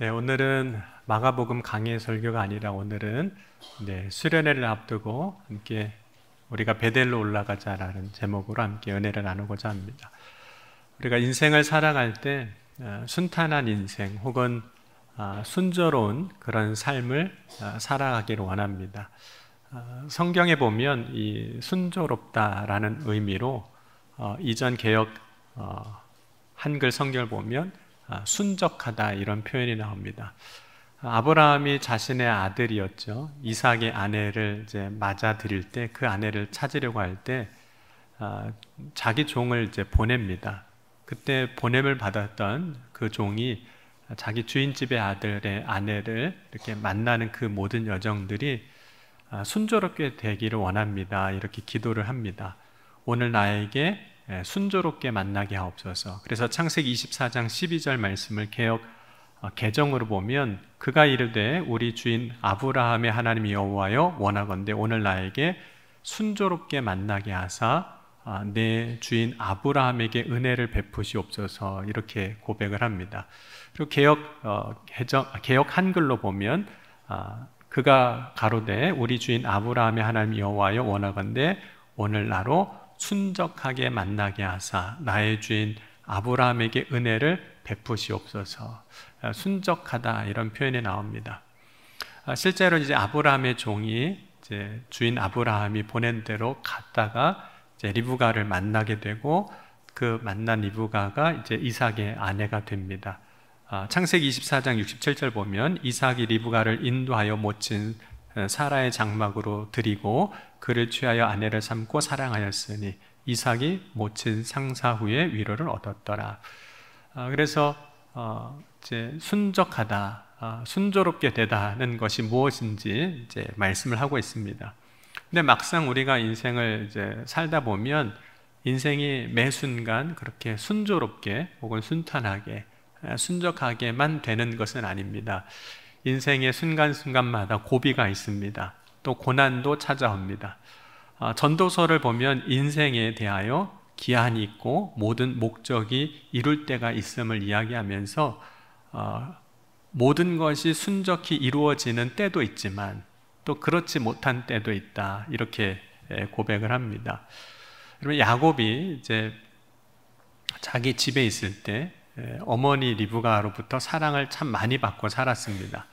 네, 오늘은 마가복음 강해 설교가 아니라 오늘은 수련회를 앞두고 함께 우리가 베델로 올라가자라는 제목으로 함께 은혜를 나누고자 합니다. 우리가 인생을 살아갈 때 순탄한 인생 혹은 순조로운 그런 삶을 살아가기를 원합니다. 성경에 보면 이 순조롭다라는 의미로 이전 개역 한글 성경을 보면 순적하다 이런 표현이 나옵니다. 아브라함이 자신의 아들이었죠. 이삭의 아내를 이제 맞아 들일 때 그 아내를 찾으려고 할 때 자기 종을 이제 보냅니다. 그때 보냄을 받았던 그 종이 자기 주인집의 아들의 아내를 이렇게 만나는 그 모든 여정들이 순조롭게 되기를 원합니다. 이렇게 기도를 합니다. 오늘 나에게 순조롭게 만나게 하옵소서. 그래서 창세기 24장 12절 말씀을 개정으로 보면 그가 이르되 우리 주인 아브라함의 하나님 여호와여 원하건대 오늘 나에게 순조롭게 만나게 하사 내 주인 아브라함에게 은혜를 베푸시옵소서 이렇게 고백을 합니다. 그리고 개역 한글로 보면 그가 가로되 우리 주인 아브라함의 하나님 여호와여 원하건대 오늘 나로 순적하게 만나게 하사 나의 주인 아브라함에게 은혜를 베푸시옵소서. 순적하다 이런 표현이 나옵니다. 실제로 이제 아브라함의 종이 이제 주인 아브라함이 보낸 대로 갔다가 이제 리브가를 만나게 되고 그 만난 리브가가 이제 이삭의 아내가 됩니다. 창세기 24장 67절 보면 이삭이 리브가를 인도하여 모친 사라의 장막으로 드리고 그를 취하여 아내를 삼고 사랑하였으니 이삭이 모친 상사 후에 위로를 얻었더라. 그래서 이제 순적하다, 순조롭게 되다는 것이 무엇인지 이제 말씀을 하고 있습니다. 근데 막상 우리가 인생을 이제 살다 보면 인생이 매 순간 그렇게 순조롭게 혹은 순탄하게, 순적하게만 되는 것은 아닙니다. 인생의 순간순간마다 고비가 있습니다. 또 고난도 찾아옵니다. 전도서를 보면 인생에 대하여 기한이 있고 모든 목적이 이룰 때가 있음을 이야기하면서 모든 것이 순적히 이루어지는 때도 있지만 또 그렇지 못한 때도 있다 이렇게 고백을 합니다. 그러면 야곱이 이제 자기 집에 있을 때 어머니 리브가로부터 사랑을 참 많이 받고 살았습니다.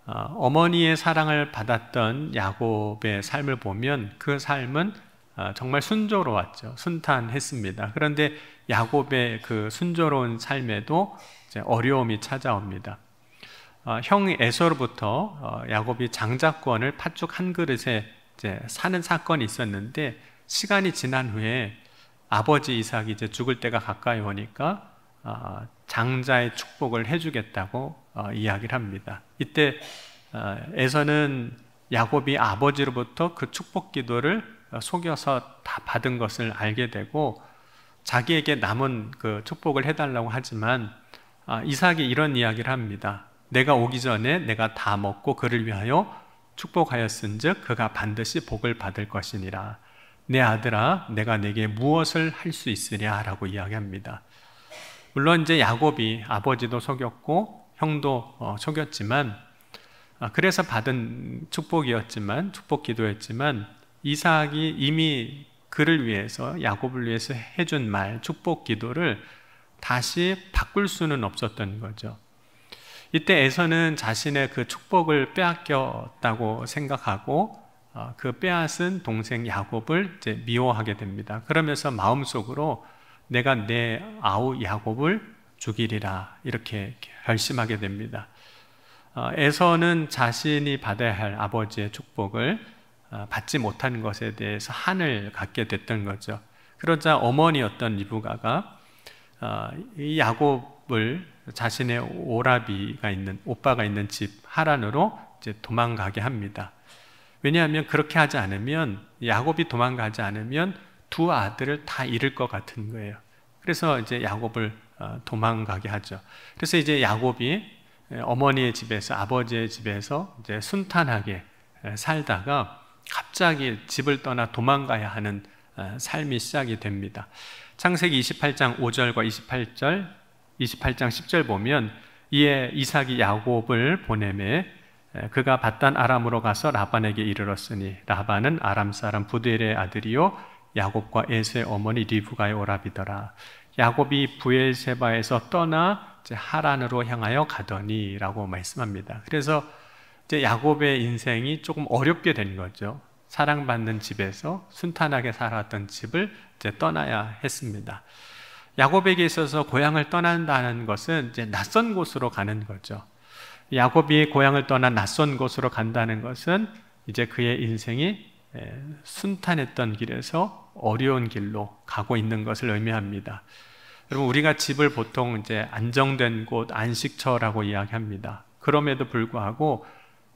어머니의 사랑을 받았던 야곱의 삶을 보면 그 삶은 정말 순조로웠죠. 순탄했습니다. 그런데 야곱의 그 순조로운 삶에도 이제 어려움이 찾아옵니다. 형 에서로부터 야곱이 장자권을 팥죽 한 그릇에 이제 사는 사건이 있었는데 시간이 지난 후에 아버지 이삭이 이제 죽을 때가 가까이 오니까 장자의 축복을 해주겠다고 이야기를 합니다. 이때 에서는 야곱이 아버지로부터 그 축복 기도를 속여서 다 받은 것을 알게 되고 자기에게 남은 그 축복을 해달라고 하지만 이삭이 이런 이야기를 합니다. 내가 오기 전에 내가 다 먹고 그를 위하여 축복하였은즉 그가 반드시 복을 받을 것이니라. 내 아들아 내가 내게 무엇을 할 수 있으랴 라고 이야기합니다. 물론 이제 야곱이 아버지도 속였고 형도 속였지만 그래서 받은 축복이었지만 축복 기도였지만 이삭이 이미 그를 위해서 야곱을 위해서 해준 말 축복 기도를 다시 바꿀 수는 없었던 거죠. 이때 에서는 자신의 그 축복을 빼앗겼다고 생각하고 그 빼앗은 동생 야곱을 이제 미워하게 됩니다. 그러면서 마음속으로 내가 내 아우 야곱을 죽이리라 이렇게 결심하게 됩니다. 에서는 자신이 받아야 할 아버지의 축복을 받지 못한 것에 대해서 한을 갖게 됐던 거죠. 그러자 어머니였던 리브가가 이 야곱을 자신의 오빠가 있는 집 하란으로 이제 도망가게 합니다. 왜냐하면 그렇게 하지 않으면 야곱이 도망가지 않으면 두 아들을 다 잃을 것 같은 거예요. 그래서 이제 야곱을 도망가게 하죠. 그래서 이제 야곱이 어머니의 집에서 아버지의 집에서 이제 순탄하게 살다가 갑자기 집을 떠나 도망가야 하는 삶이 시작이 됩니다. 창세기 28장 5절과 28장 10절 보면 이에 이삭이 야곱을 보내매 그가 밧단 아람으로 가서 라반에게 이르렀으니 라반은 아람 사람 부델의 아들이요 야곱과 에서의 어머니 리브가의 오라비더라. 야곱이 부엘세바에서 떠나 이제 하란으로 향하여 가더니라고 말씀합니다. 그래서 이제 야곱의 인생이 조금 어렵게 된 거죠. 사랑받는 집에서 순탄하게 살았던 집을 이제 떠나야 했습니다. 야곱에게 있어서 고향을 떠난다는 것은 이제 낯선 곳으로 가는 거죠. 야곱이 고향을 떠나 낯선 곳으로 간다는 것은 이제 그의 인생이 순탄했던 길에서 어려운 길로 가고 있는 것을 의미합니다. 여러분, 우리가 집을 보통 이제 안정된 곳, 안식처라고 이야기합니다. 그럼에도 불구하고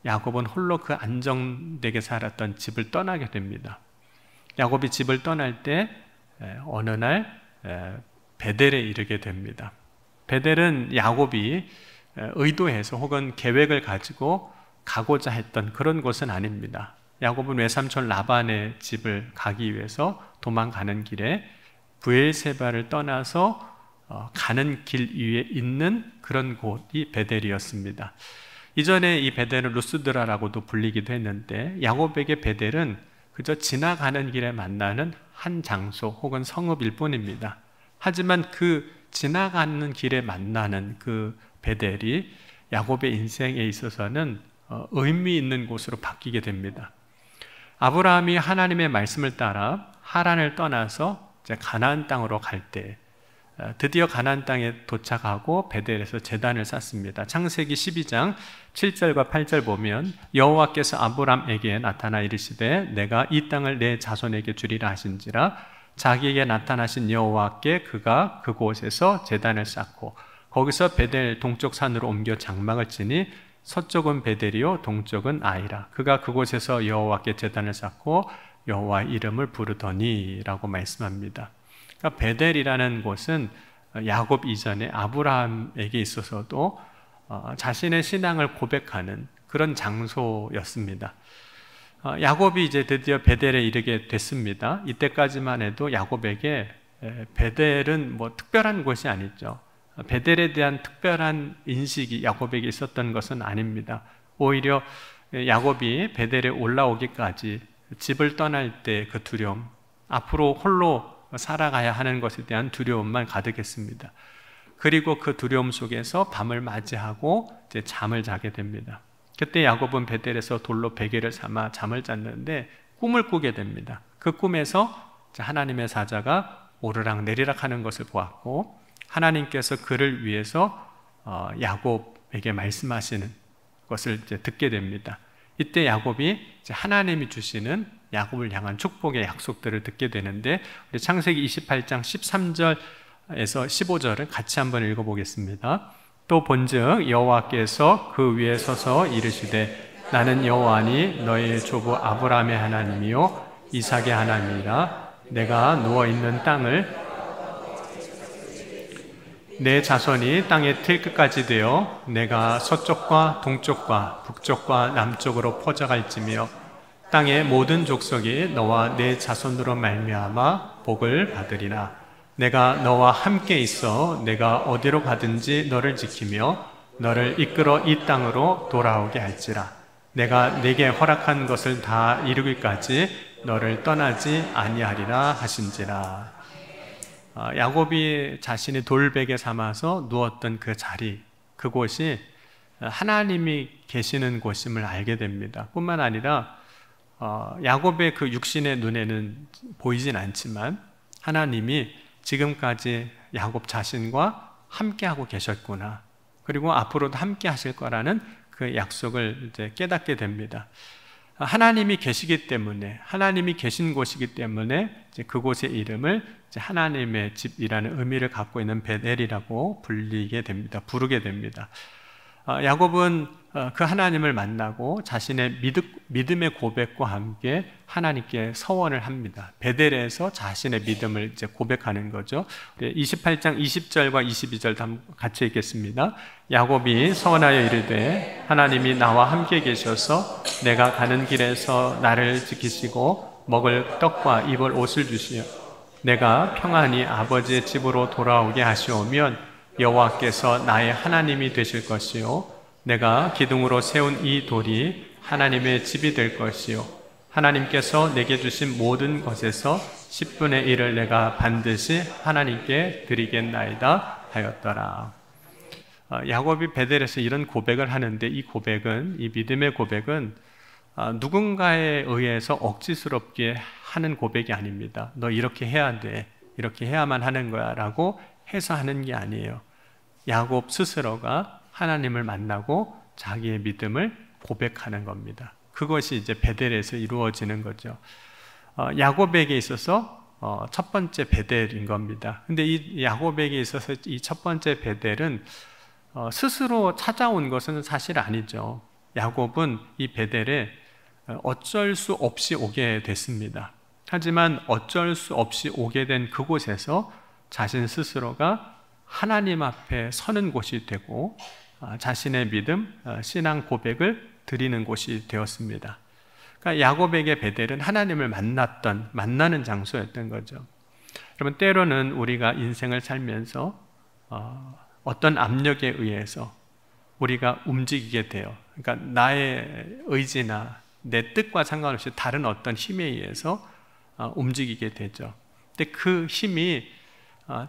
야곱은 홀로 그 안정되게 살았던 집을 떠나게 됩니다. 야곱이 집을 떠날 때 어느 날 베델에 이르게 됩니다. 베델은 야곱이 의도해서 혹은 계획을 가지고 가고자 했던 그런 곳은 아닙니다. 야곱은 외삼촌 라반의 집을 가기 위해서 도망가는 길에 부엘세바를 떠나서 가는 길 위에 있는 그런 곳이 베델이었습니다. 이전에 이 베델은 루스드라라고도 불리기도 했는데 야곱에게 베델은 그저 지나가는 길에 만나는 한 장소 혹은 성읍일 뿐입니다. 하지만 그 지나가는 길에 만나는 그 베델이 야곱의 인생에 있어서는 의미 있는 곳으로 바뀌게 됩니다. 아브라함이 하나님의 말씀을 따라 하란을 떠나서 이제 가나안 땅으로 갈 때 드디어 가나안 땅에 도착하고 베델에서 제단을 쌓습니다. 창세기 12장 7절과 8절 보면 여호와께서 아브람에게 나타나 이르시되 내가 이 땅을 내 자손에게 주리라 하신지라 자기에게 나타나신 여호와께 그가 그곳에서 제단을 쌓고 거기서 베델 동쪽 산으로 옮겨 장막을 치니 서쪽은 베델이요 동쪽은 아이라 그가 그곳에서 여호와께 제단을 쌓고 여호와의 이름을 부르더니 라고 말씀합니다. 그러니까 베델이라는 곳은 야곱 이전에 아브라함에게 있어서도 자신의 신앙을 고백하는 그런 장소였습니다. 야곱이 이제 드디어 베델에 이르게 됐습니다. 이때까지만 해도 야곱에게 베델은 뭐 특별한 곳이 아니죠. 베델에 대한 특별한 인식이 야곱에게 있었던 것은 아닙니다. 오히려 야곱이 베델에 올라오기까지 집을 떠날 때 그 두려움, 앞으로 홀로 살아가야 하는 것에 대한 두려움만 가득했습니다. 그리고 그 두려움 속에서 밤을 맞이하고 이제 잠을 자게 됩니다. 그때 야곱은 베델에서 돌로 베개를 삼아 잠을 잤는데 꿈을 꾸게 됩니다. 그 꿈에서 하나님의 사자가 오르락 내리락 하는 것을 보았고 하나님께서 그를 위해서 야곱에게 말씀하시는 것을 이제 듣게 됩니다. 이때 야곱이 이제 하나님이 주시는 야곱을 향한 축복의 약속들을 듣게 되는데 우리 창세기 28장 13절에서 15절을 같이 한번 읽어보겠습니다. 또 본즉 여호와께서 그 위에 서서 이르시되 나는 여호와니 너의 조부 아브라함의 하나님이요 이삭의 하나님이라 내가 누워있는 땅을 내 자손이 땅의 틀 끝까지 되어 내가 서쪽과 동쪽과 북쪽과 남쪽으로 퍼져갈지며 땅의 모든 족속이 너와 내 자손으로 말미암아 복을 받으리라. 내가 너와 함께 있어 내가 어디로 가든지 너를 지키며 너를 이끌어 이 땅으로 돌아오게 할지라. 내가 네게 허락한 것을 다 이루기까지 너를 떠나지 아니하리라 하신지라. 야곱이 자신이 돌베개 삼아서 누웠던 그 자리, 그곳이 하나님이 계시는 곳임을 알게 됩니다. 뿐만 아니라 야곱의 그 육신의 눈에는 보이진 않지만 하나님이 지금까지 야곱 자신과 함께하고 계셨구나. 그리고 앞으로도 함께 하실 거라는 그 약속을 이제 깨닫게 됩니다. 하나님이 계시기 때문에, 하나님이 계신 곳이기 때문에 이제 그곳의 이름을 이제 하나님의 집이라는 의미를 갖고 있는 베델이라고 부르게 됩니다. 야곱은 그 하나님을 만나고 자신의 믿음의 고백과 함께 하나님께 서원을 합니다. 베델에서 자신의 믿음을 이제 고백하는 거죠. 28장 20절과 22절 같이 읽겠습니다. 야곱이 서원하여 이르되 하나님이 나와 함께 계셔서 내가 가는 길에서 나를 지키시고 먹을 떡과 입을 옷을 주시어 내가 평안히 아버지의 집으로 돌아오게 하시오면 여호와께서 나의 하나님이 되실 것이요 내가 기둥으로 세운 이 돌이 하나님의 집이 될 것이요 하나님께서 내게 주신 모든 것에서 10분의 1을 내가 반드시 하나님께 드리겠나이다 하였더라. 야곱이 베델에서 이런 고백을 하는데 이 고백은, 이 믿음의 고백은 누군가에 의해서 억지스럽게 하는 고백이 아닙니다. 너 이렇게 해야 돼, 이렇게 해야만 하는 거야 라고 해서 하는 게 아니에요. 야곱 스스로가 하나님을 만나고 자기의 믿음을 고백하는 겁니다. 그것이 이제 베델에서 이루어지는 거죠. 야곱에게 있어서 첫 번째 베델인 겁니다. 근데 이 야곱에게 있어서 이 첫 번째 베델은 스스로 찾아온 것은 사실 아니죠. 야곱은 이 베델에 어쩔 수 없이 오게 됐습니다. 하지만 어쩔 수 없이 오게 된 그곳에서 자신 스스로가 하나님 앞에 서는 곳이 되고 자신의 믿음, 신앙 고백을 드리는 곳이 되었습니다. 그러니까 야곱에게 베델은 하나님을 만나는 장소였던 거죠. 여러분, 때로는 우리가 인생을 살면서 어떤 압력에 의해서 우리가 움직이게 돼요. 그러니까 나의 의지나 내 뜻과 상관없이 다른 어떤 힘에 의해서 움직이게 되죠. 근데 그 힘이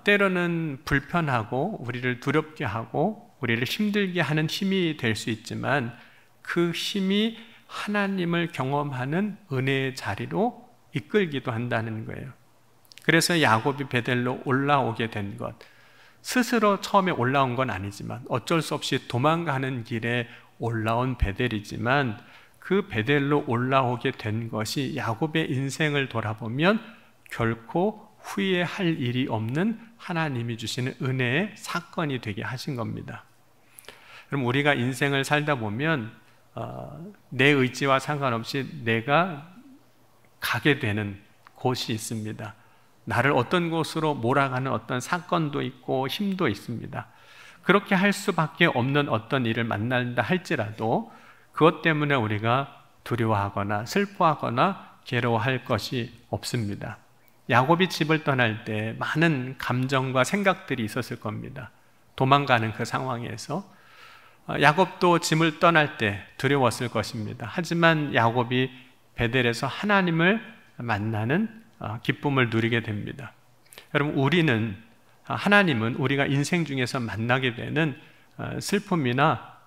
때로는 불편하고 우리를 두렵게 하고 우리를 힘들게 하는 힘이 될 수 있지만 그 힘이 하나님을 경험하는 은혜의 자리로 이끌기도 한다는 거예요. 그래서 야곱이 베델로 올라오게 된 것, 스스로 처음에 올라온 건 아니지만 어쩔 수 없이 도망가는 길에 올라온 베델이지만 그 베델로 올라오게 된 것이 야곱의 인생을 돌아보면 결코 후회할 일이 없는 하나님이 주시는 은혜의 사건이 되게 하신 겁니다. 그럼 우리가 인생을 살다 보면 내 의지와 상관없이 내가 가게 되는 곳이 있습니다. 나를 어떤 곳으로 몰아가는 어떤 사건도 있고 힘도 있습니다. 그렇게 할 수밖에 없는 어떤 일을 만난다 할지라도 그것 때문에 우리가 두려워하거나 슬퍼하거나 괴로워할 것이 없습니다. 야곱이 집을 떠날 때 많은 감정과 생각들이 있었을 겁니다. 도망가는 그 상황에서 야곱도 짐을 떠날 때 두려웠을 것입니다. 하지만 야곱이 베델에서 하나님을 만나는 기쁨을 누리게 됩니다. 여러분, 하나님은 우리가 인생 중에서 만나게 되는 슬픔이나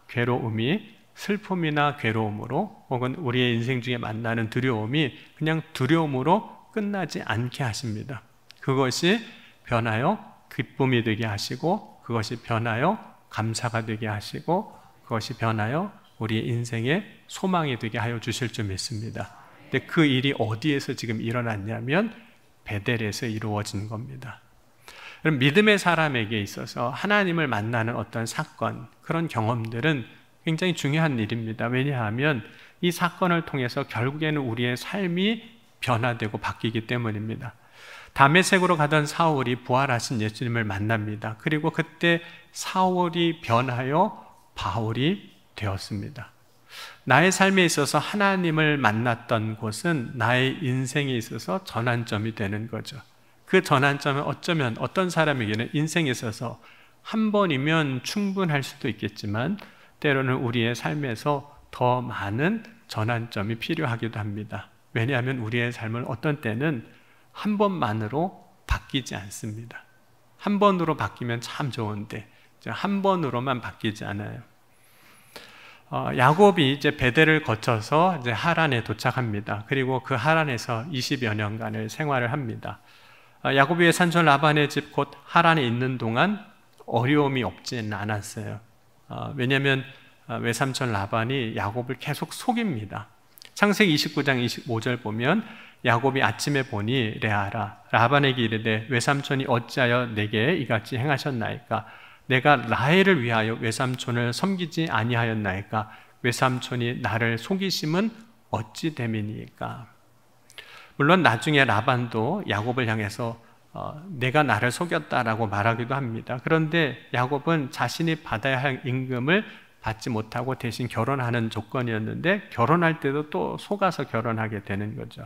괴로움으로 혹은 우리의 인생 중에 만나는 두려움이 그냥 두려움으로 끝나지 않게 하십니다. 그것이 변하여 기쁨이 되게 하시고 그것이 변하여 감사가 되게 하시고 그것이 변하여 우리의 인생의 소망이 되게 하여 주실 줄 믿습니다. 근데 그 일이 어디에서 지금 일어났냐면 베델에서 이루어진 겁니다. 그럼 믿음의 사람에게 있어서 하나님을 만나는 어떤 사건, 그런 경험들은 굉장히 중요한 일입니다. 왜냐하면 이 사건을 통해서 결국에는 우리의 삶이 변화되고 바뀌기 때문입니다. 다메섹으로 가던 사울이 부활하신 예수님을 만납니다. 그리고 그때 사울이 변하여 바울이 되었습니다. 나의 삶에 있어서 하나님을 만났던 곳은 나의 인생에 있어서 전환점이 되는 거죠. 그 전환점은 어쩌면 어떤 사람에게는 인생에 있어서 한 번이면 충분할 수도 있겠지만 때로는 우리의 삶에서 더 많은 전환점이 필요하기도 합니다. 왜냐하면 우리의 삶은 어떤 때는 한 번만으로 바뀌지 않습니다. 한 번으로 바뀌면 참 좋은데 한 번으로만 바뀌지 않아요. 야곱이 이제 베델을 거쳐서 이제 하란에 도착합니다. 그리고 그 하란에서 20여 년간을 생활을 합니다. 야곱의 삼촌 라반의 집 곧 하란에 있는 동안 어려움이 없지는 않았어요. 왜냐하면 외삼촌 라반이 야곱을 계속 속입니다. 창세기 29장 25절 보면 야곱이 아침에 보니 레아라 라반에게 이르되 외삼촌이 어찌하여 내게 이같이 행하셨나이까? 내가 라헬을 위하여 외삼촌을 섬기지 아니하였나이까? 외삼촌이 나를 속이심은 어찌 됨이니까? 물론 나중에 라반도 야곱을 향해서 내가 나를 속였다라고 말하기도 합니다. 그런데 야곱은 자신이 받아야 할 임금을 받지 못하고 대신 결혼하는 조건이었는데 결혼할 때도 또 속아서 결혼하게 되는 거죠.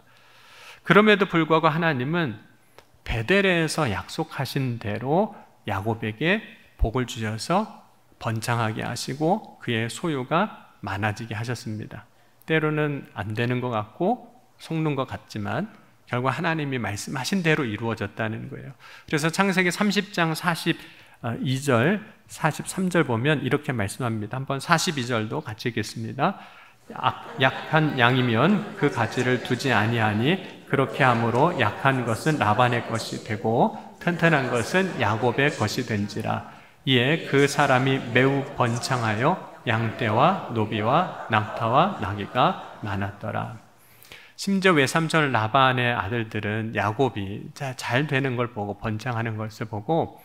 그럼에도 불구하고 하나님은 베델에서 약속하신 대로 야곱에게 복을 주셔서 번창하게 하시고 그의 소유가 많아지게 하셨습니다. 때로는 안 되는 것 같고 속는 것 같지만 결국 하나님이 말씀하신 대로 이루어졌다는 거예요. 그래서 창세기 30장 42절, 43절 보면 이렇게 말씀합니다. 한번 42절도 같이 읽겠습니다. 약한 양이면 그 가지를 두지 아니하니 그렇게 함으로 약한 것은 라반의 것이 되고 튼튼한 것은 야곱의 것이 된지라. 이에 그 사람이 매우 번창하여 양떼와 노비와 낙타와 나귀가 많았더라. 심지어 외삼촌 라반의 아들들은 야곱이 잘 되는 걸 보고 번창하는 것을 보고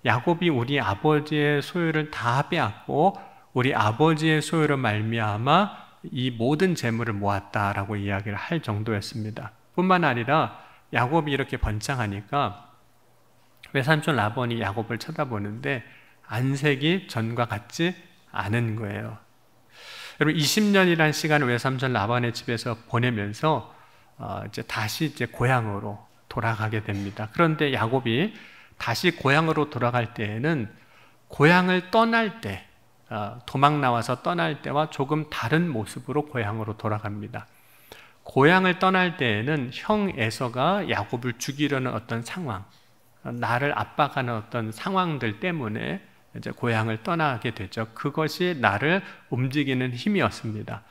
야곱이 우리 아버지의 소유를 다 빼앗고 우리 아버지의 소유로 말미암아 이 모든 재물을 모았다라고 이야기를 할 정도였습니다. 뿐만 아니라 야곱이 이렇게 번창하니까 외삼촌 라반이 야곱을 쳐다보는데 안색이 전과 같지 않은 거예요. 여러분 20년이라는 시간을 외삼촌 라반의 집에서 보내면서 다시 고향으로 돌아가게 됩니다. 그런데 야곱이 다시 고향으로 돌아갈 때에는 고향을 떠날 때, 도망 나와서 떠날 때와 조금 다른 모습으로 고향으로 돌아갑니다. 고향을 떠날 때에는 형 에서가 야곱을 죽이려는 어떤 상황, 나를 압박하는 어떤 상황들 때문에 이제 고향을 떠나게 되죠. 그것이 나를 움직이는 힘이었습니다.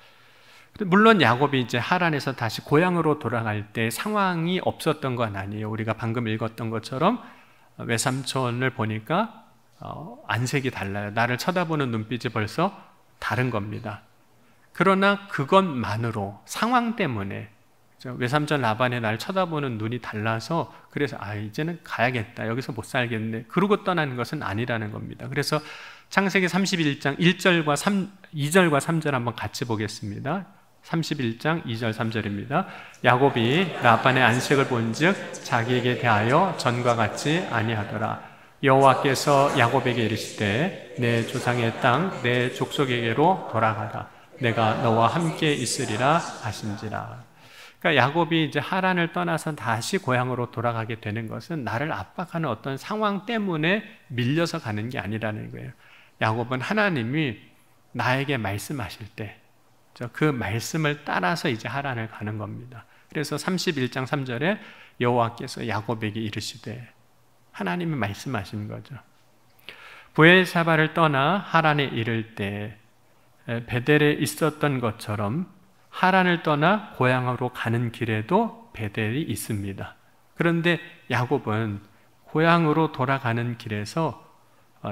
물론 야곱이 이제 하란에서 다시 고향으로 돌아갈 때 상황이 없었던 건 아니에요. 우리가 방금 읽었던 것처럼 외삼촌을 보니까 안색이 달라요. 나를 쳐다보는 눈빛이 벌써 다른 겁니다. 그러나 그것만으로 상황 때문에 외삼촌 라반의 날 쳐다보는 눈이 달라서 그래서 이제는 가야겠다. 여기서 못 살겠네. 그러고 떠나는 것은 아니라는 겁니다. 그래서 창세기 31장 2절과 3절 한번 같이 보겠습니다. 31장 2절 3절입니다. 야곱이 라반의 안색을 본즉 자기에게 대하여 전과 같지 아니하더라. 여호와께서 야곱에게 이르시되 내 조상의 땅 내 족속에게로 돌아가라. 내가 너와 함께 있으리라 하신지라. 그러니까 야곱이 이제 하란을 떠나서 다시 고향으로 돌아가게 되는 것은 나를 압박하는 어떤 상황 때문에 밀려서 가는 게 아니라는 거예요. 야곱은 하나님이 나에게 말씀하실 때 그 말씀을 따라서 이제 하란을 가는 겁니다. 그래서 31장 3절에 여호와께서 야곱에게 이르시되 하나님이 말씀하신 거죠. 브엘사바를 떠나 하란에 이를 때 베델에 있었던 것처럼 하란을 떠나 고향으로 가는 길에도 베델이 있습니다. 그런데 야곱은 고향으로 돌아가는 길에서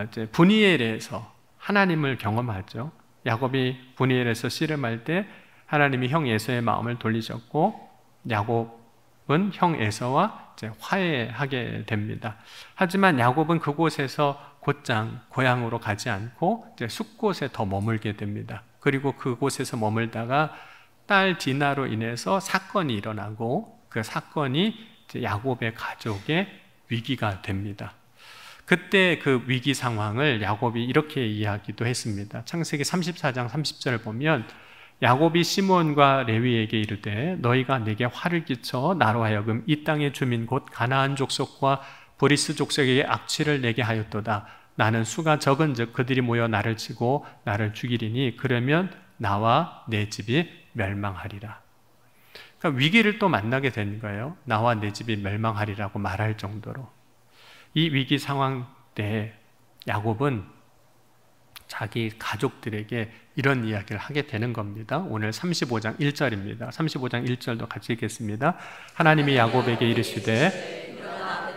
이제 브니엘에서 하나님을 경험하죠. 야곱이 브니엘에서 씨름할 때 하나님이 형 에서의 마음을 돌리셨고 야곱은 형 에서와 이제 화해하게 됩니다. 하지만 야곱은 그곳에서 곧장 고향으로 가지 않고 이제 숲곳에 더 머물게 됩니다. 그리고 그곳에서 머물다가 딸 디나로 인해서 사건이 일어나고 그 사건이 이제 야곱의 가족의 위기가 됩니다. 그때 그 위기 상황을 야곱이 이렇게 이야기도 했습니다. 창세기 34장 30절을 보면 야곱이 시므온과 레위에게 이르되 너희가 내게 화를 끼쳐 나로 하여금 이 땅의 주민 곧 가나안 족속과 브리스 족속에게 악취를 내게 하였도다. 나는 수가 적은즉 그들이 모여 나를 치고 나를 죽이리니 그러면 나와 내 집이 멸망하리라. 그러니까 위기를 또 만나게 된 거예요. 나와 내 집이 멸망하리라고 말할 정도로. 이 위기 상황 때 야곱은 자기 가족들에게 이런 이야기를 하게 되는 겁니다. 오늘 35장 1절입니다. 35장 1절도 같이 읽겠습니다. 하나님이 야곱에게 이르시되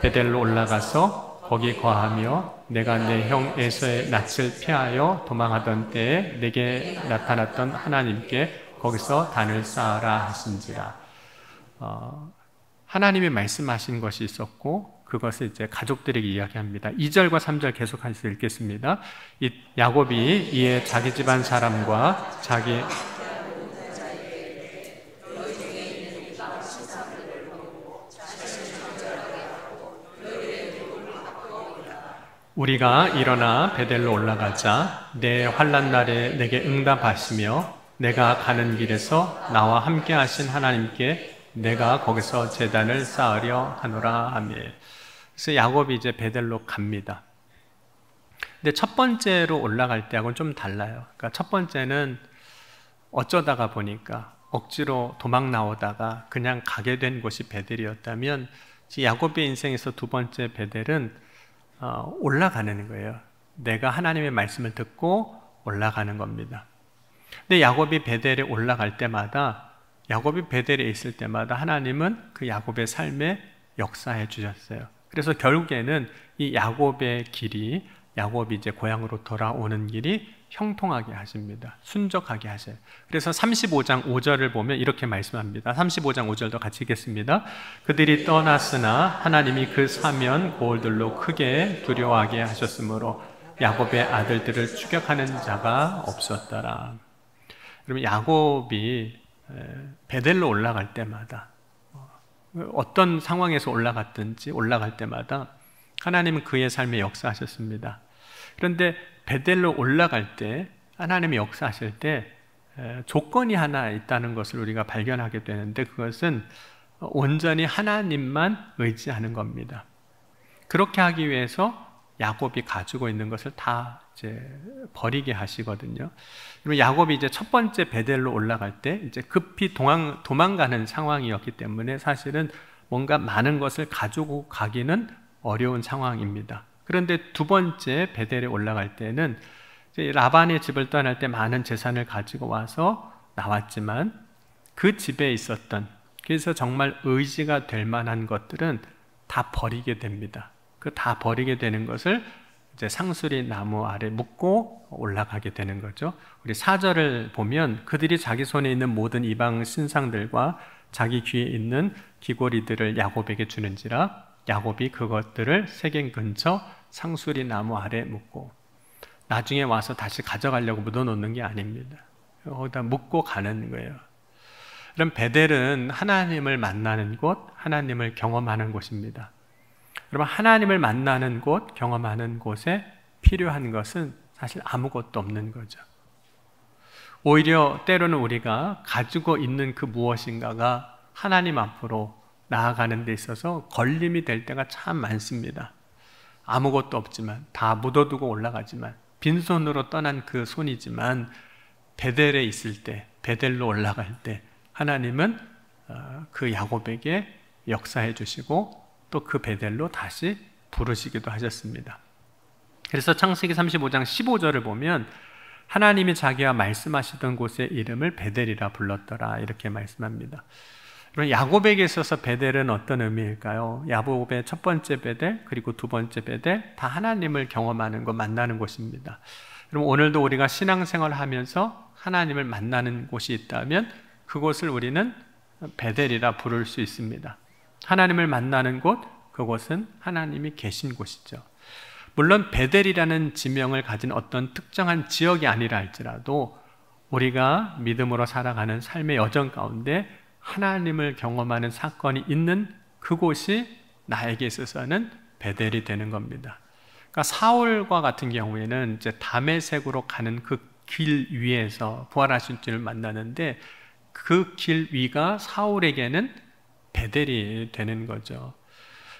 베델로 올라가서 거기 거하며 내가 내 형 에서의 낯을 피하여 도망하던 때에 내게 나타났던 하나님께 거기서 단을 쌓아라 하신지라. 하나님이 말씀하신 것이 있었고 그것을 이제 가족들에게 이야기합니다. 2절과 3절 계속해서 읽겠습니다. 야곱이 이에 자기 집안 사람과 자기 우리가 일어나 베델로 올라가자 내 환난 날에 내게 응답하시며 내가 가는 길에서 나와 함께 하신 하나님께 내가 거기서 제단을 쌓으려 하노라 하며. 그래서 야곱이 이제 베델로 갑니다. 근데 첫 번째로 올라갈 때하고는 좀 달라요. 그러니까 첫 번째는 어쩌다가 보니까 억지로 도망 나오다가 그냥 가게 된 곳이 베델이었다면, 야곱의 인생에서 두 번째 베델은 올라가는 거예요. 내가 하나님의 말씀을 듣고 올라가는 겁니다. 근데 야곱이 베델에 올라갈 때마다, 야곱이 베델에 있을 때마다 하나님은 그 야곱의 삶에 역사해 주셨어요. 그래서 결국에는 이 야곱의 길이, 야곱이 이제 고향으로 돌아오는 길이 형통하게 하십니다. 순적하게 하셔요. 그래서 35장 5절을 보면 이렇게 말씀합니다. 35장 5절도 같이 읽겠습니다. 그들이 떠났으나 하나님이 그 사면 고을들로 크게 두려워하게 하셨으므로 야곱의 아들들을 추격하는 자가 없었더라. 그러면 야곱이 베델로 올라갈 때마다, 어떤 상황에서 올라갈 때마다 하나님은 그의 삶에 역사하셨습니다. 그런데 베델로 올라갈 때, 하나님이 역사하실 때 조건이 하나 있다는 것을 우리가 발견하게 되는데, 그것은 온전히 하나님만 의지하는 겁니다. 그렇게 하기 위해서 야곱이 가지고 있는 것을 다 이제 버리게 하시거든요. 그리고 야곱이 이제 첫 번째 베델로 올라갈 때 이제 급히 도망가는 상황이었기 때문에 사실은 뭔가 많은 것을 가지고 가기는 어려운 상황입니다. 그런데 두 번째 베델에 올라갈 때는 이제 라반의 집을 떠날 때 많은 재산을 가지고 와서 나왔지만, 그 집에 있었던, 그래서 정말 의지가 될 만한 것들은 다 버리게 됩니다. 그 다 버리게 되는 것을 이제 상수리 나무 아래 묻고 올라가게 되는 거죠. 우리 4절을 보면 그들이 자기 손에 있는 모든 이방 신상들과 자기 귀에 있는 귀고리들을 야곱에게 주는지라 야곱이 그것들을 세겜 근처 상수리 나무 아래 묻고, 나중에 와서 다시 가져가려고 묻어놓는 게 아닙니다. 거기다 묻고 가는 거예요. 그럼 베델은 하나님을 만나는 곳, 하나님을 경험하는 곳입니다. 여러분, 하나님을 만나는 곳, 경험하는 곳에 필요한 것은 사실 아무것도 없는 거죠. 오히려 때로는 우리가 가지고 있는 그 무엇인가가 하나님 앞으로 나아가는 데 있어서 걸림이 될 때가 참 많습니다. 아무것도 없지만, 다 묻어두고 올라가지만, 빈손으로 떠난 그 손이지만, 베델에 있을 때, 베델로 올라갈 때 하나님은 그 야곱에게 역사해 주시고 또 그 베델로 다시 부르시기도 하셨습니다. 그래서 창세기 35장 15절을 보면 하나님이 자기와 말씀하시던 곳의 이름을 베델이라 불렀더라, 이렇게 말씀합니다. 그럼 야곱에게 있어서 베델은 어떤 의미일까요? 야곱의 첫 번째 베델, 그리고 두 번째 베델, 다 하나님을 경험하는 것, 만나는 곳입니다. 그럼 오늘도 우리가 신앙생활을 하면서 하나님을 만나는 곳이 있다면 그곳을 우리는 베델이라 부를 수 있습니다. 하나님을 만나는 곳, 그곳은 하나님이 계신 곳이죠. 물론 베델이라는 지명을 가진 어떤 특정한 지역이 아니라 할지라도 우리가 믿음으로 살아가는 삶의 여정 가운데 하나님을 경험하는 사건이 있는 그곳이 나에게 있어서는 베델이 되는 겁니다. 그러니까 사울과 같은 경우에는 이제 다메섹으로 가는 그 길 위에서 부활하신 주를 만나는데, 그 길 위가 사울에게는 베델이 되는 거죠.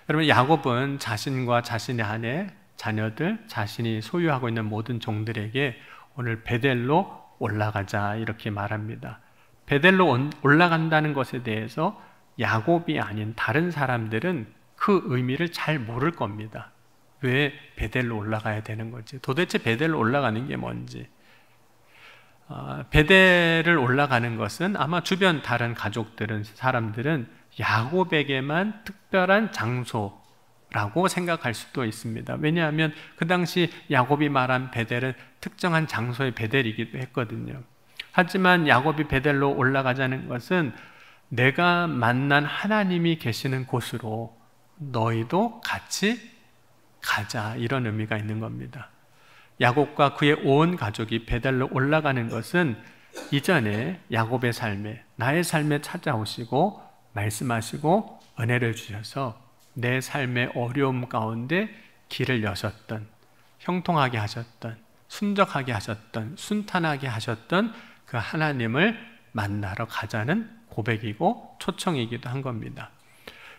여러분, 야곱은 자신과 자신의 아내, 자녀들, 자신이 소유하고 있는 모든 종들에게 오늘 베델로 올라가자, 이렇게 말합니다. 베델로 올라간다는 것에 대해서 야곱이 아닌 다른 사람들은 그 의미를 잘 모를 겁니다. 왜 베델로 올라가야 되는 건지, 도대체 베델로 올라가는 게 뭔지. 베델을 올라가는 것은 아마 주변 다른 가족들은, 사람들은 야곱에게만 특별한 장소라고 생각할 수도 있습니다. 왜냐하면 그 당시 야곱이 말한 베델은 특정한 장소의 베델이기도 했거든요. 하지만 야곱이 베델로 올라가자는 것은 내가 만난 하나님이 계시는 곳으로 너희도 같이 가자, 이런 의미가 있는 겁니다. 야곱과 그의 온 가족이 베델로 올라가는 것은 이전에 야곱의 삶에, 나의 삶에 찾아오시고 말씀하시고 은혜를 주셔서 내 삶의 어려움 가운데 길을 여셨던, 형통하게 하셨던, 순적하게 하셨던, 순탄하게 하셨던 그 하나님을 만나러 가자는 고백이고 초청이기도 한 겁니다.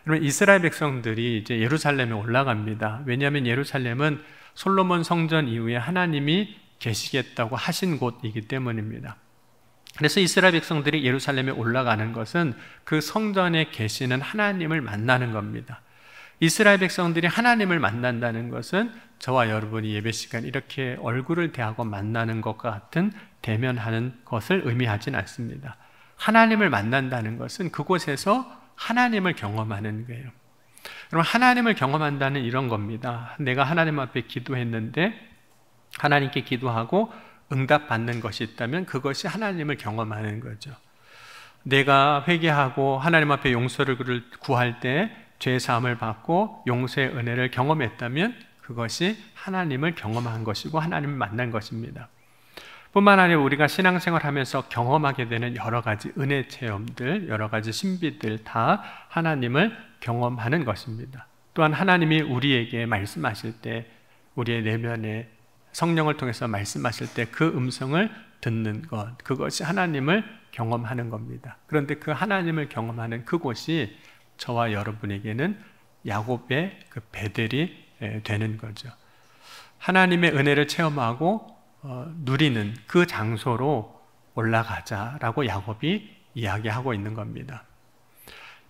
그러면 이스라엘 백성들이 이제 예루살렘에 올라갑니다. 왜냐하면 예루살렘은 솔로몬 성전 이후에 하나님이 계시겠다고 하신 곳이기 때문입니다. 그래서 이스라엘 백성들이 예루살렘에 올라가는 것은 그 성전에 계시는 하나님을 만나는 겁니다. 이스라엘 백성들이 하나님을 만난다는 것은 저와 여러분이 예배 시간 이렇게 얼굴을 대하고 만나는 것과 같은 대면하는 것을 의미하진 않습니다. 하나님을 만난다는 것은 그곳에서 하나님을 경험하는 거예요. 그럼 하나님을 경험한다는 이런 겁니다. 내가 하나님 앞에 기도했는데 하나님께 기도하고 응답받는 것이 있다면 그것이 하나님을 경험하는 거죠. 내가 회개하고 하나님 앞에 용서를 구할 때 죄사함을 받고 용서의 은혜를 경험했다면 그것이 하나님을 경험한 것이고 하나님을 만난 것입니다. 뿐만 아니라 우리가 신앙생활하면서 경험하게 되는 여러 가지 은혜 체험들, 여러 가지 신비들 다 하나님을 경험하는 것입니다. 또한 하나님이 우리에게 말씀하실 때 우리의 내면에 성령을 통해서 말씀하실 때 그 음성을 듣는 것, 그것이 하나님을 경험하는 겁니다. 그런데 그 하나님을 경험하는 그곳이 저와 여러분에게는 야곱의 그 베델이 되는 거죠. 하나님의 은혜를 체험하고 누리는 그 장소로 올라가자라고 야곱이 이야기하고 있는 겁니다.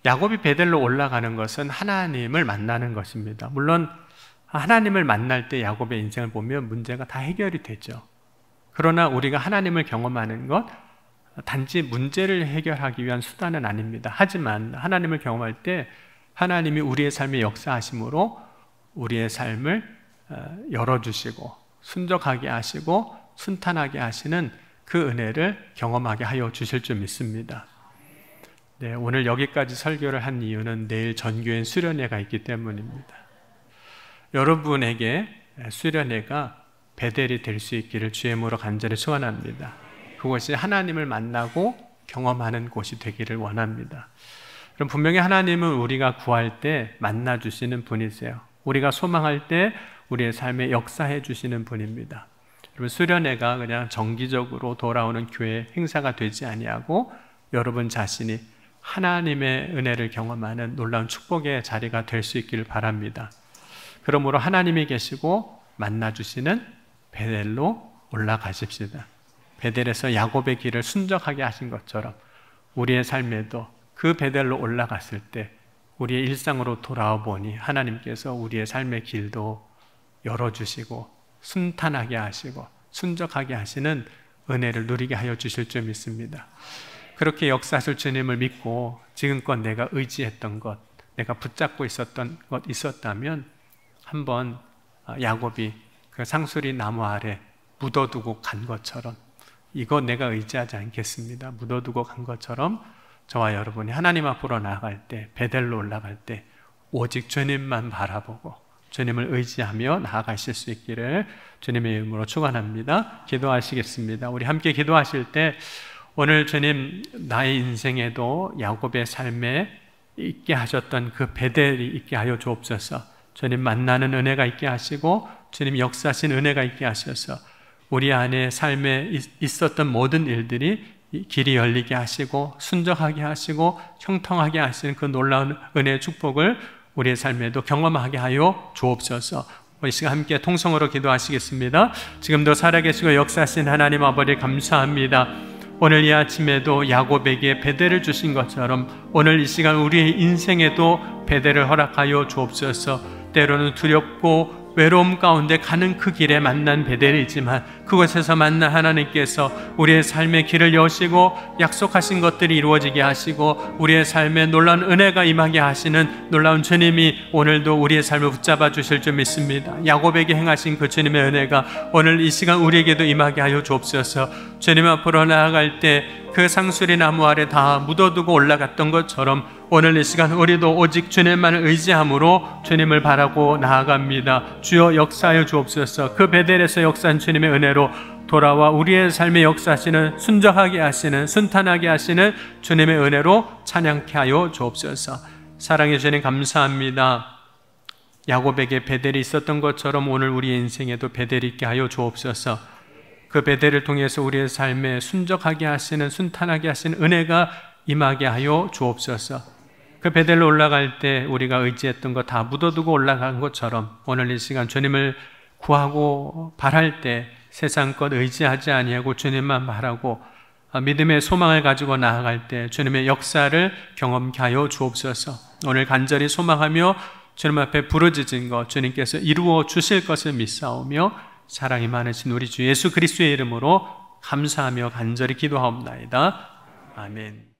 야곱이 베델로 올라가는 것은 하나님을 만나는 것입니다. 물론 하나님을 만날 때 야곱의 인생을 보면 문제가 다 해결이 되죠. 그러나 우리가 하나님을 경험하는 것 단지 문제를 해결하기 위한 수단은 아닙니다. 하지만 하나님을 경험할 때 하나님이 우리의 삶에 역사하심으로 우리의 삶을 열어주시고 순적하게 하시고 순탄하게 하시는 그 은혜를 경험하게 하여 주실 줄 믿습니다. 네, 오늘 여기까지 설교를 한 이유는 내일 전교인 수련회가 있기 때문입니다. 여러분에게 수련회가 베델이 될 수 있기를 주의 이름으로 간절히 소원합니다. 그것이 하나님을 만나고 경험하는 곳이 되기를 원합니다. 그럼 분명히 하나님은 우리가 구할 때 만나주시는 분이세요. 우리가 소망할 때 우리의 삶에 역사해 주시는 분입니다. 여러분, 수련회가 그냥 정기적으로 돌아오는 교회 행사가 되지 아니하고 여러분 자신이 하나님의 은혜를 경험하는 놀라운 축복의 자리가 될 수 있기를 바랍니다. 그러므로 하나님이 계시고 만나주시는 베델로 올라가십시다. 베델에서 야곱의 길을 순적하게 하신 것처럼 우리의 삶에도 그 베델로 올라갔을 때 우리의 일상으로 돌아와 보니 하나님께서 우리의 삶의 길도 열어주시고 순탄하게 하시고 순적하게 하시는 은혜를 누리게 하여 주실 줄 믿습니다. 그렇게 역사하실 주님을 믿고 지금껏 내가 의지했던 것, 내가 붙잡고 있었던 것 있었다면 한번 야곱이 그 상수리 나무 아래 묻어두고 간 것처럼 이거 내가 의지하지 않겠습니다. 묻어두고 간 것처럼 저와 여러분이 하나님 앞으로 나아갈 때, 베델로 올라갈 때 오직 주님만 바라보고 주님을 의지하며 나아가실 수 있기를 주님의 이름으로 축원합니다. 기도하시겠습니다. 우리 함께 기도하실 때 오늘 주님 나의 인생에도 야곱의 삶에 있게 하셨던 그 베델이 있게 하여 주옵소서. 주님 만나는 은혜가 있게 하시고 주님 역사하신 은혜가 있게 하셔서 우리 안에 삶에 있었던 모든 일들이 길이 열리게 하시고 순적하게 하시고 형통하게 하시는 그 놀라운 은혜의 축복을 우리의 삶에도 경험하게 하여 주옵소서. 이 시간 함께 통성으로 기도하시겠습니다. 지금도 살아계시고 역사하신 하나님 아버지 감사합니다. 오늘 이 아침에도 야곱에게 베델을 주신 것처럼 오늘 이 시간 우리의 인생에도 베델을 허락하여 주옵소서. 때로는 두렵고 외로움 가운데 가는 그 길에 만난 베델이지만 그곳에서 만난 하나님께서 우리의 삶의 길을 여시고 약속하신 것들이 이루어지게 하시고 우리의 삶에 놀라운 은혜가 임하게 하시는 놀라운 주님이 오늘도 우리의 삶을 붙잡아 주실 줄 믿습니다. 야곱에게 행하신 그 주님의 은혜가 오늘 이 시간 우리에게도 임하게 하여 주옵소서. 주님 앞으로 나아갈 때 그 상수리 나무 아래 다 묻어두고 올라갔던 것처럼 오늘 이 시간 우리도 오직 주님만을 의지함으로 주님을 바라고 나아갑니다. 주여 역사하여 주옵소서. 그 베델에서 역사한 주님의 은혜로 돌아와 우리의 삶에 역사하시는 순적하게 하시는 순탄하게 하시는 주님의 은혜로 찬양케 하여 주옵소서. 사랑해 주님 감사합니다. 야곱에게 베델이 있었던 것처럼 오늘 우리의 인생에도 베델이 있게 하여 주옵소서. 그 베델을 통해서 우리의 삶에 순적하게 하시는 순탄하게 하시는 은혜가 임하게 하여 주옵소서. 그 베델로 올라갈 때 우리가 의지했던 거 다 묻어두고 올라간 것처럼 오늘 이 시간 주님을 구하고 바랄 때 세상 것 의지하지 아니하고 주님만 바라고 믿음의 소망을 가지고 나아갈 때 주님의 역사를 경험케 하여 주옵소서. 오늘 간절히 소망하며 주님 앞에 부르짖은 것 주님께서 이루어 주실 것을 믿사오며 사랑이 많으신 우리 주 예수 그리스도의 이름으로 감사하며 간절히 기도하옵나이다. 아멘.